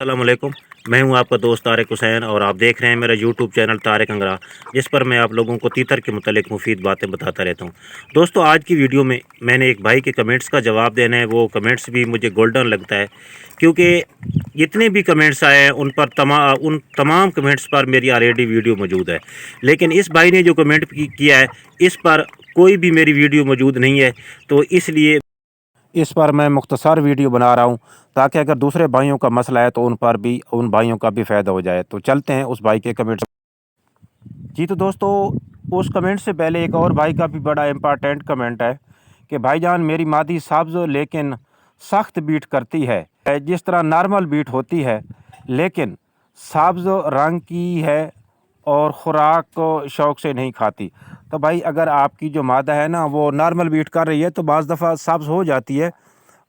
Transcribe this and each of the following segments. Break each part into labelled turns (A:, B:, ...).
A: अस्सलाम वालेकुम। मैं हूं आपका दोस्त तारिक हुसैन और आप देख रहे हैं मेरा यूट्यूब चैनल तारिक अंगरा, जिस पर मैं आप लोगों को तीतर के मुतालिक मुफीद बातें बताता रहता हूं। दोस्तों, आज की वीडियो में मैंने एक भाई के कमेंट्स का जवाब देना है। वो कमेंट्स भी मुझे गोल्डन लगता है, क्योंकि जितने भी कमेंट्स आए हैं उन तमाम कमेंट्स पर मेरी ऑलरेडी वीडियो मौजूद है। लेकिन इस भाई ने जो कमेंट किया है, इस पर कोई भी मेरी वीडियो मौजूद नहीं है। तो इसलिए इस पर मैं मुख्तसर वीडियो बना रहा हूँ, ताकि अगर दूसरे भाइयों का मसला है तो उन भाइयों का भी फ़ायदा हो जाए। तो चलते हैं उस भाई के कमेंट्स। जी तो दोस्तों, उस कमेंट से पहले एक और भाई का भी बड़ा इम्पोर्टेंट कमेंट है कि भाईजान, मेरी मादी सब्ज़ लेकिन सख्त बीट करती है, जिस तरह नॉर्मल बीट होती है, लेकिन सब्ज़ रंग की है और ख़ुराक को शौक़ से नहीं खाती। तो भाई, अगर आपकी जो मादा है ना वो नॉर्मल बीट कर रही है तो बाज़ दफ़ा सब्ज़ हो जाती है,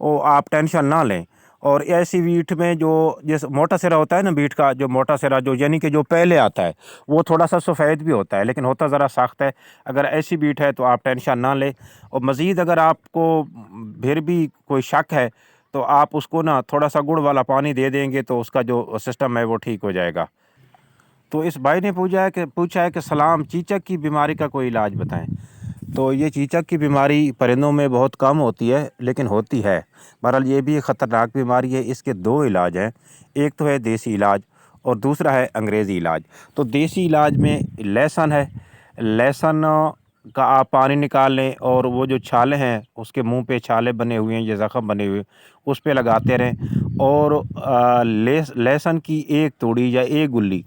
A: वो आप टेंशन ना लें। और ऐसी बीट में जो जैसे मोटा सिरा होता है ना, बीट का जो मोटा सिरा जो यानी कि जो पहले आता है, वो थोड़ा सा सफ़ेद भी होता है लेकिन होता ज़रा सख्त है। अगर ऐसी बीट है तो आप टेंशन ना लें। और मज़ीद अगर आपको फिर भी कोई शक है तो आप उसको ना थोड़ा सा गुड़ वाला पानी दे देंगे तो उसका जो सिस्टम है वो ठीक हो जाएगा। तो इस भाई ने पूछा है कि सलाम, चीचक की बीमारी का कोई इलाज बताएं। तो ये चीचक की बीमारी परिंदों में बहुत कम होती है, लेकिन होती है। बहरहाल ये भी एक ख़तरनाक बीमारी है। इसके दो इलाज हैं, एक तो है देसी इलाज और दूसरा है अंग्रेज़ी इलाज। तो देसी इलाज में लहसुन है। लहसुन का आप पानी निकाल लें और वो जो छाले हैं, उसके मुंह पे छाले बने हुए हैं या ज़ख़म बने हुए हैं, उस पे लगाते रहें। और लहसुन की एक तोड़ी या एक गुल्ली,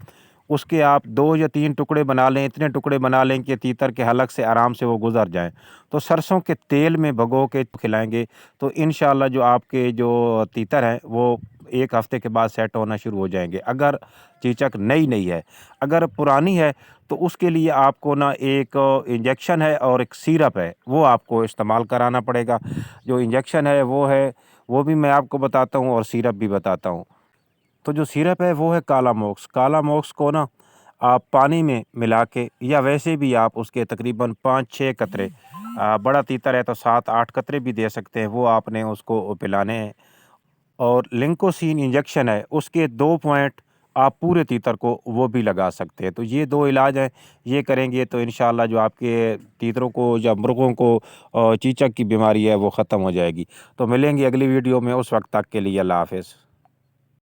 A: उसके आप 2 या 3 टुकड़े बना लें। इतने टुकड़े बना लें कि तीतर के हलक से आराम से वो गुज़र जाएँ। तो सरसों के तेल में भिगो के खिलाएँगे तो इंशाअल्लाह जो आपके जो तीतर हैं वो 1 हफ़्ते के बाद सेट होना शुरू हो जाएँगे, अगर चीचक नई है। अगर पुरानी है तो उसके लिए आपको ना एक इंजेक्शन है और एक सिरप है, वो आपको इस्तेमाल कराना पड़ेगा। जो इंजेक्शन है वो भी मैं आपको बताता हूँ और सिरप भी बताता हूँ। तो जो सिरप है वो है काला मोक्स को ना आप पानी में मिला के, या वैसे भी आप उसके तकरीबन 5-6 कतरे, बड़ा तीतर है तो 7-8 कतरे भी दे सकते हैं, वो आपने उसको पिलाने हैं। और लिंकोसिन इंजेक्शन है, उसके 2 पॉइंट आप पूरे तीतर को वो भी लगा सकते हैं। तो ये 2 इलाज हैं, ये करेंगे तो इंशाअल्लाह जो आपके तीतरों को या मुर्गों को चीचक की बीमारी है वो ख़त्म हो जाएगी। तो मिलेंगे अगली वीडियो में, उस वक्त तक के लिए अल्लाह हाफ़िज़।